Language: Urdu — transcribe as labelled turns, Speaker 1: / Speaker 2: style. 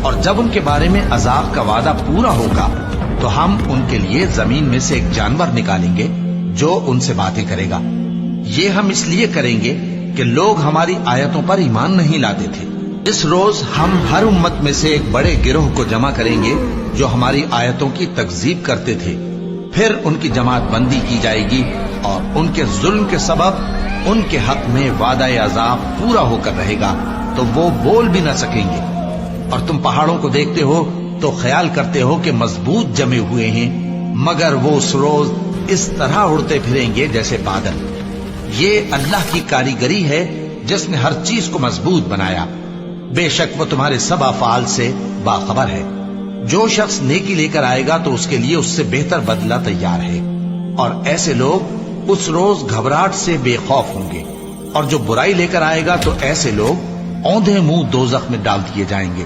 Speaker 1: اور جب ان کے بارے میں عذاب کا وعدہ پورا ہوگا تو ہم ان کے لیے زمین میں سے ایک جانور نکالیں گے جو ان سے باتیں کرے گا۔ یہ ہم اس لیے کریں گے کہ لوگ ہماری آیتوں پر ایمان نہیں لاتے تھے۔ اس روز ہم ہر امت میں سے ایک بڑے گروہ کو جمع کریں گے جو ہماری آیتوں کی تکذیب کرتے تھے، پھر ان کی جماعت بندی کی جائے گی اور ان کے ظلم کے سبب ان کے حق میں وعدہ عذاب پورا ہو کر رہے گا تو وہ بول بھی نہ سکیں گے۔ اور تم پہاڑوں کو دیکھتے ہو تو خیال کرتے ہو کہ مضبوط جمے ہوئے ہیں، مگر وہ اس روز اس طرح اڑتے پھریں گے جیسے بادل۔ یہ اللہ کی کاریگری ہے جس نے ہر چیز کو مضبوط بنایا، بے شک وہ تمہارے سب افعال سے باخبر ہے۔ جو شخص نیکی لے کر آئے گا تو اس کے لیے اس سے بہتر بدلہ تیار ہے، اور ایسے لوگ اس روز گھبراہٹ سے بے خوف ہوں گے، اور جو برائی لے کر آئے گا تو ایسے لوگ اوندھے منہ دوزخ میں ڈال دیے جائیں گے۔